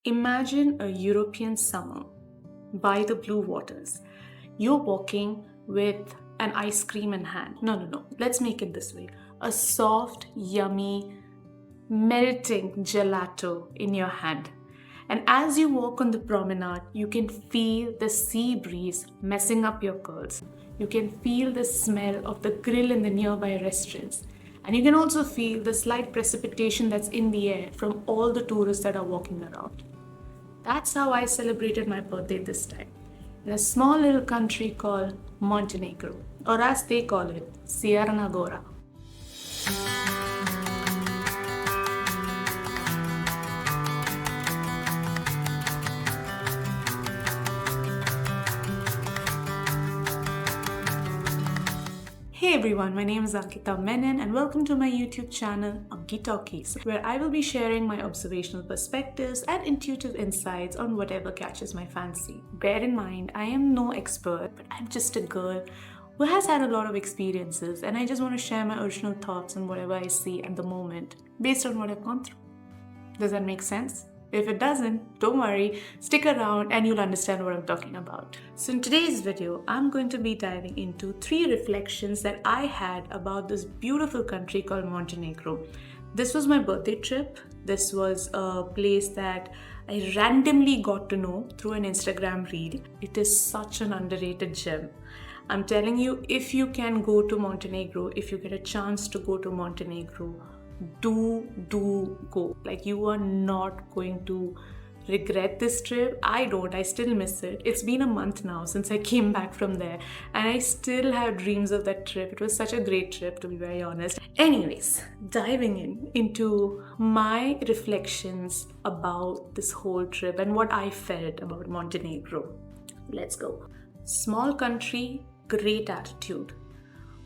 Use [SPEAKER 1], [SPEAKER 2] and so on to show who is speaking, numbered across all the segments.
[SPEAKER 1] Imagine a European summer by the blue waters. You're walking with an ice cream in hand. No. Let's make it this way. A soft, yummy, melting gelato in your hand. And as you walk on the promenade, you can feel the sea breeze messing up your curls. You can feel the smell of the grill in the nearby restaurants. And you can also feel the slight precipitation that's in the air from all the tourists that are walking around. That's how I celebrated my birthday this time, in a small little country called Montenegro, or as they call it, Sierra Gora. Hey everyone, my name is Ankita Menon and welcome to my YouTube channel AnkiTalkies, where I will be sharing my observational perspectives and intuitive insights on whatever catches my fancy. Bear in mind, I am no expert, but I'm just a girl who has had a lot of experiences and I just want to share my original thoughts on whatever I see at the moment based on what I've gone through. Does that make sense? If it doesn't, don't worry, stick around and you'll understand what I'm talking about. So in today's video, I'm going to be diving into 3 reflections that I had about this beautiful country called Montenegro. This was my birthday trip. This was a place that I randomly got to know through an Instagram reel. It is such an underrated gem. I'm telling you, if you can go to Montenegro, if you get a chance to go to Montenegro, do go. Like, you are not going to regret this trip. I don't. I still miss it. It's been a month now since I came back from there and I still have dreams of that trip. It was such a great trip, to be very honest. Anyways, diving into my reflections about this whole trip and what I felt about Montenegro. Let's go. Small country, great attitude.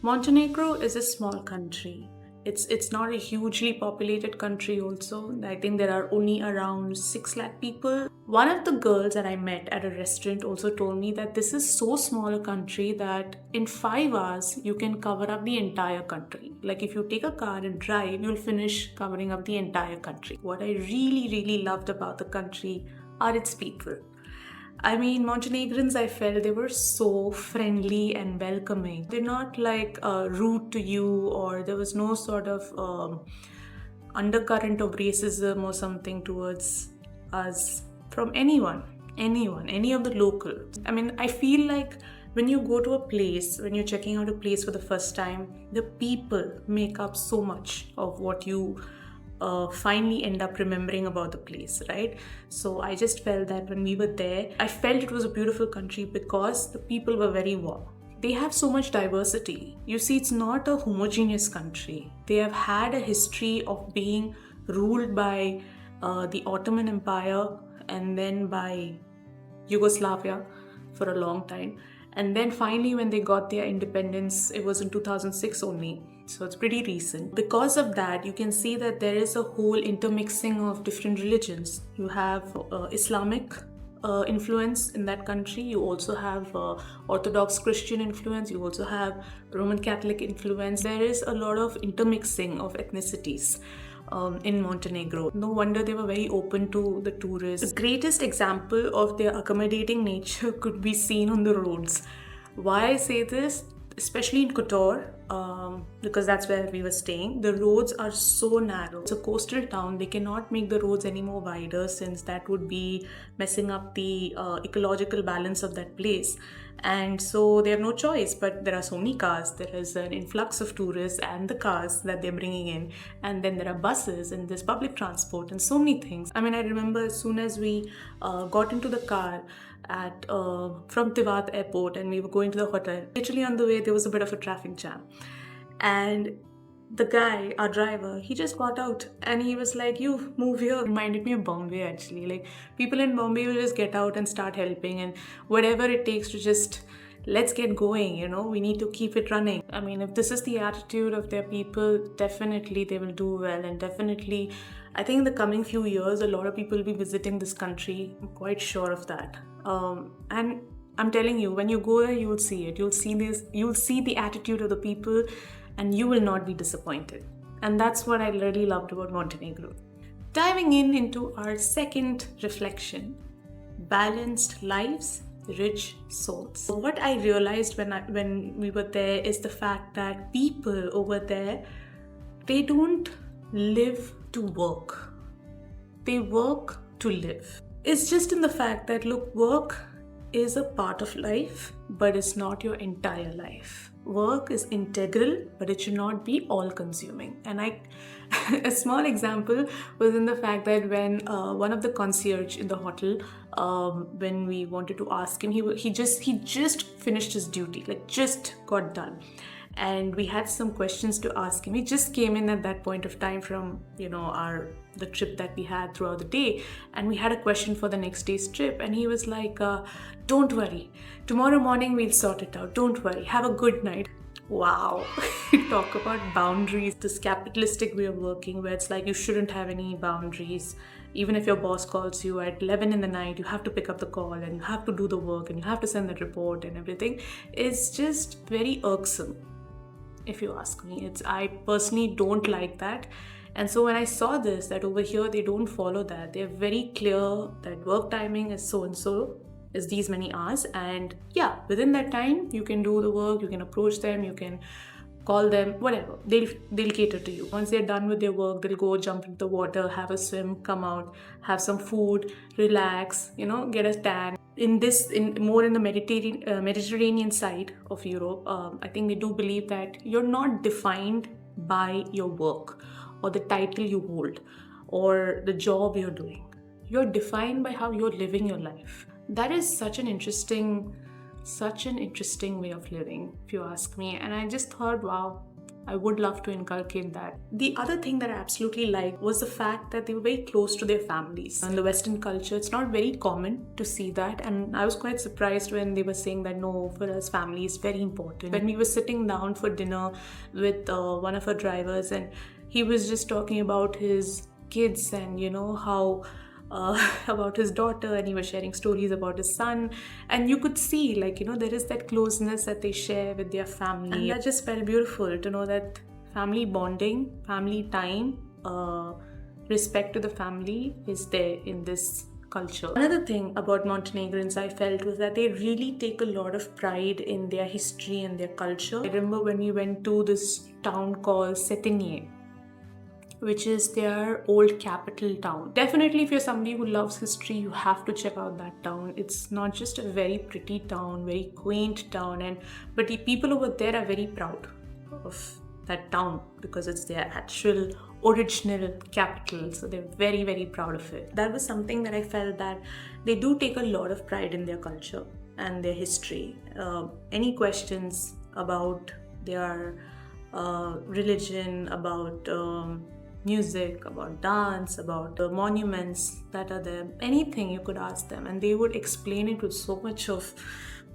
[SPEAKER 1] Montenegro is a small country. It's not a hugely populated country also. I think there are only around 6 lakh people. One of the girls that I met at a restaurant also told me that this is so small a country that in 5 hours you can cover up the entire country. Like, if you take a car and drive, you'll finish covering up the entire country. What I really loved about the country are its people. I mean, Montenegrins, I felt they were so friendly and welcoming. They're not like rude to you, or there was no sort of undercurrent of racism or something towards us from anyone, any of the locals. I mean, I feel like when you go to a place, when you're checking out a place for the first time, the people make up so much of what you finally end up remembering about the place, right? So I just felt that when we were there, I felt it was a beautiful country because the people were very warm. They have so much diversity. You see, it's not a homogeneous country. They have had a history of being ruled by the Ottoman Empire and then by Yugoslavia for a long time. And then finally, when they got their independence, it was in 2006 only. So it's pretty recent. Because of that, you can see that there is a whole intermixing of different religions. You have Islamic influence in that country. You also have Orthodox Christian influence. You also have Roman Catholic influence. There is a lot of intermixing of ethnicities in Montenegro. No wonder they were very open to the tourists. The greatest example of their accommodating nature could be seen on the roads. Why I say this? Especially in Kotor, because that's where we were staying, the roads are so narrow. It's a coastal town. They cannot make the roads any more wider since that would be messing up the ecological balance of that place. And so they have no choice, but there are so many cars. There is an influx of tourists and the cars that they're bringing in. And then there are buses and there's public transport and so many things. I mean, I remember as soon as we got into the car from Tivat airport and we were going to the hotel, literally on the way there was a bit of a traffic jam. And the guy, our driver, he just got out and he was like, "You move here." Reminded me of Bombay actually. Like, people in Bombay will just get out and start helping and whatever it takes to just let's get going, we need to keep it running. I mean, if this is the attitude of their people, definitely they will do well, and definitely I think in the coming few years a lot of people will be visiting this country. I'm quite sure of that. And I'm telling you, when you go there, you will see it. You'll see the attitude of the people and you will not be disappointed. And that's what I really loved about Montenegro. Diving into our second reflection, balanced lives, rich souls. So what I realized when we were there is the fact that people over there, they don't live to work. They work to live. It's just in the fact that, look, work is a part of life, but it's not your entire life. Work is integral, but it should not be all-consuming. And a small example was in the fact that when one of the concierge in the hotel, when we wanted to ask him, he just finished his duty, like just got done. And we had some questions to ask him. He just came in at that point of time from, the trip that we had throughout the day. And we had a question for the next day's trip. And he was like, don't worry. Tomorrow morning we'll sort it out. Don't worry. Have a good night. Wow. Talk about boundaries. This capitalistic way of working where it's like you shouldn't have any boundaries. Even if your boss calls you at 11 in the night, you have to pick up the call and you have to do the work and you have to send that report and everything. It's just very irksome. If you ask me, I personally don't like that. And so when I saw this, that over here they don't follow that. They're very clear that work timing is so and so, is these many hours, and yeah, within that time you can do the work, you can approach them, you can call them, whatever. They'll cater to you. Once they're done with their work, they'll go jump into the water, have a swim, come out, have some food, relax, get a tan. In more in the Mediterranean side of Europe, I think they do believe that you're not defined by your work or the title you hold or the job you're doing. You're defined by how you're living your life. That is such an interesting way of living, if you ask me. And I just thought, wow, I would love to inculcate that. The other thing that I absolutely liked was the fact that they were very close to their families. In the Western culture, it's not very common to see that. And I was quite surprised when they were saying that, no, for us, family is very important. When we were sitting down for dinner with one of our drivers, and he was just talking about his kids and, how about his daughter, and he was sharing stories about his son, and you could see there is that closeness that they share with their family, and that just felt beautiful to know that family bonding, family time, respect to the family is there in this culture. Another thing about Montenegrins I felt was that they really take a lot of pride in their history and their culture. I remember when we went to this town called Cetinje, which is their old capital town. Definitely, if you're somebody who loves history, you have to check out that town. It's not just a very pretty town, very quaint town, but the people over there are very proud of that town because it's their actual original capital. So they're very, very proud of it. That was something that I felt that they do take a lot of pride in their culture and their history. Any questions about their religion, about music, about dance, about the monuments that are there, anything you could ask them, and they would explain it with so much of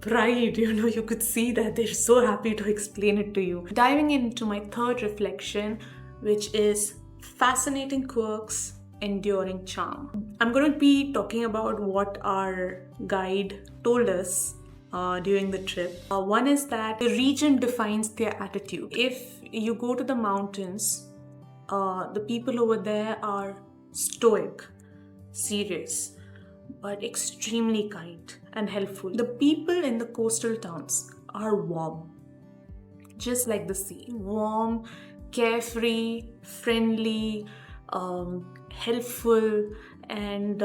[SPEAKER 1] pride. You could see that they're so happy to explain it to you. Diving into my third reflection, which is fascinating quirks, enduring charm. I'm going to be talking about what our guide told us during the trip. One is that the region defines their attitude. If you go to the mountains, the people over there are stoic, serious, but extremely kind and helpful. The people in the coastal towns are warm, just like the sea. Warm, carefree, friendly, helpful, and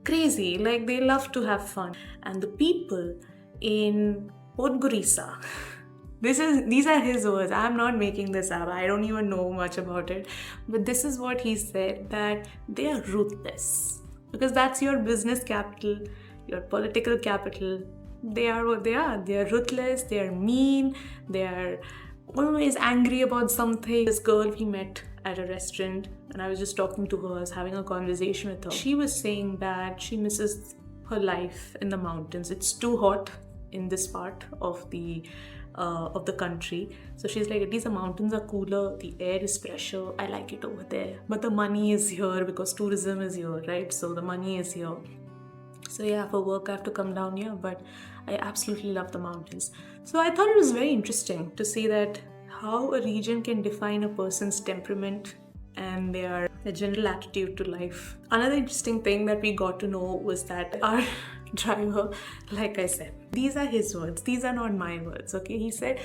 [SPEAKER 1] crazy. Like they love to have fun. And the people in Podgorica, these are his words. I'm not making this up. I don't even know much about it. But this is what he said, that they are ruthless. Because that's your business capital, your political capital. They are what they are. They are ruthless, they are mean, they are always angry about something. This girl we met at a restaurant, and I was just talking to her, I was having a conversation with her. She was saying that she misses her life in the mountains. It's too hot in this part of the country. So she's like, at least the mountains are cooler, the air is fresher, I like it over there. But the money is here because tourism is here, right? So the money is here. So yeah, for work I have to come down here, but I absolutely love the mountains. So I thought it was very interesting to see that how a region can define a person's temperament and their a general attitude to life. Another interesting thing that we got to know was that our driver, like I said, these are his words, these are not my words, okay? He said,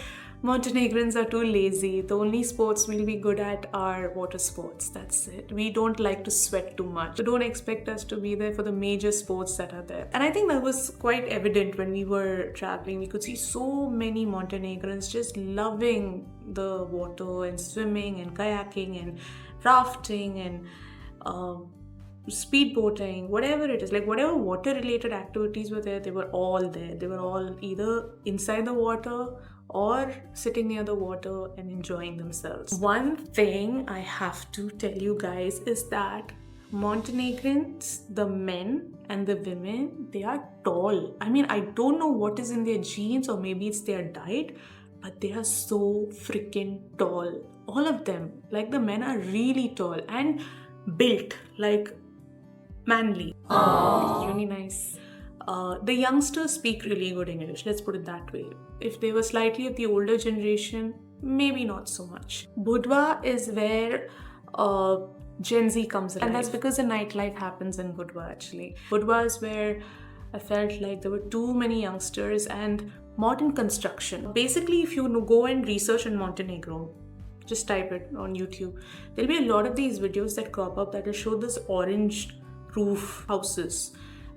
[SPEAKER 1] Montenegrins are too lazy. The only sports we'll be good at are water sports. That's it. We don't like to sweat too much. So don't expect us to be there for the major sports that are there. And I think that was quite evident when we were traveling. We could see so many Montenegrins just loving the water and swimming and kayaking and rafting and speedboating, whatever it is, like whatever water related activities were there, they were all there. They were all either inside the water or sitting near the water and enjoying themselves. One thing I have to tell you guys is that Montenegrins, the men and the women, they are tall. I mean, I don't know what is in their genes, or maybe it's their diet, but they are so freaking tall. All of them. Like, the men are really tall and built, like manly. Really nice. The youngsters speak really good English, let's put it that way. If they were slightly of the older generation, maybe not so much. Budva is where Gen Z comes alive. And that's because the nightlife happens in Budva actually. Budva is where I felt like there were too many youngsters and modern construction. Basically, if you go and research in Montenegro, just type it on YouTube, there'll be a lot of these videos that crop up that will show this orange roof houses.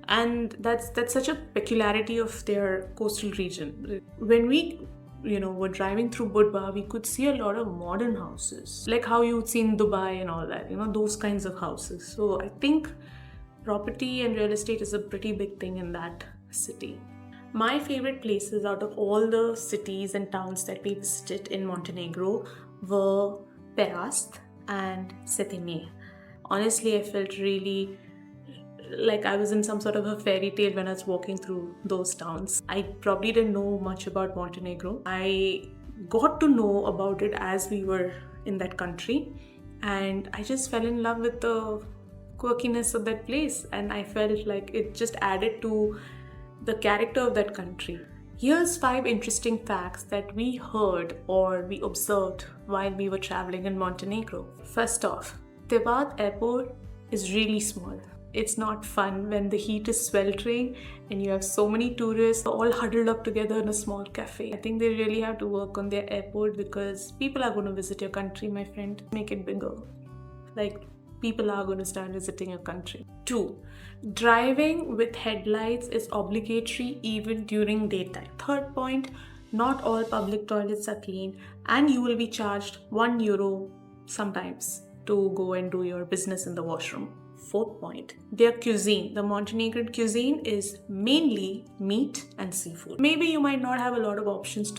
[SPEAKER 1] And that's such a peculiarity of their coastal region. When we were driving through Budva, we could see a lot of modern houses, like how you would see in Dubai and all that, those kinds of houses. So I think property and real estate is a pretty big thing in that city. My favorite places out of all the cities and towns that we visited in Montenegro were Perast and Setime. Honestly, I felt really like I was in some sort of a fairy tale when I was walking through those towns. I probably didn't know much about Montenegro. I got to know about it as we were in that country, and I just fell in love with the quirkiness of that place, and I felt like it just added to the character of that country. Here's 5 interesting facts that we heard or we observed while we were traveling in Montenegro. First off, Tivat airport is really small. It's not fun when the heat is sweltering and you have so many tourists all huddled up together in a small cafe. I think they really have to work on their airport because people are going to visit your country, my friend. Make it bigger. Like, people are going to start visiting your country. 2. Driving with headlights is obligatory even during daytime. Third point, not all public toilets are clean and you will be charged €1 sometimes to go and do your business in the washroom. 4th point, their cuisine. The Montenegrin cuisine is mainly meat and seafood. Maybe you might not have a lot of options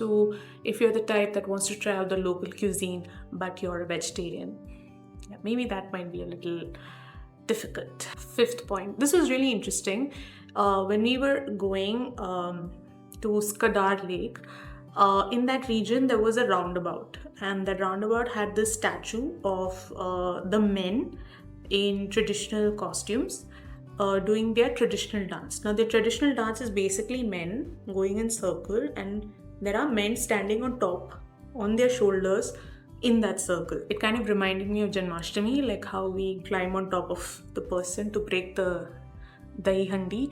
[SPEAKER 1] if you're the type that wants to try out the local cuisine, but you're a vegetarian. Yeah, maybe that might be a little difficult. 5th point, this was really interesting. When we were going to Skadar Lake, in that region there was a roundabout, and that roundabout had this statue of the men in traditional costumes doing their traditional dance. Now, their traditional dance is basically men going in circle, and there are men standing on top, on their shoulders, in that circle. It kind of reminded me of Janmashtami, like how we climb on top of the person to break the dahi handi.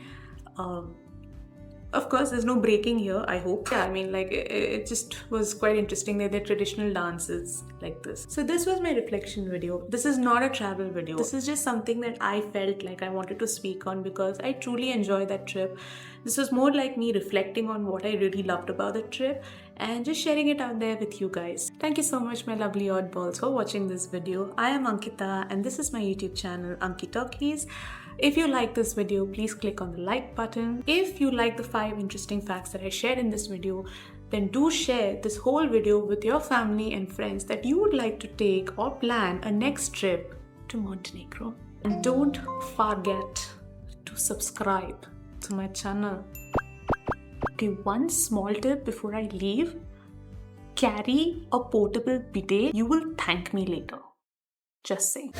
[SPEAKER 1] Of course, there's no breaking here, I hope. Yeah, I mean, like, it just was quite interesting that their traditional dances like this. So this was my reflection video. This is not a travel video. This is just something that I felt like I wanted to speak on because I truly enjoyed that trip. This was more like me reflecting on what I really loved about the trip and just sharing it out there with you guys. Thank you so much, my lovely oddballs, for watching this video. I am Ankita and this is my YouTube channel, AnkiTalkies. If you like this video, please click on the like button. If you like the 5 interesting facts that I shared in this video, then do share this whole video with your family and friends that you would like to take or plan a next trip to Montenegro. And don't forget to subscribe to my channel. Okay, one small tip before I leave: carry a portable bidet. You will thank me later. Just saying.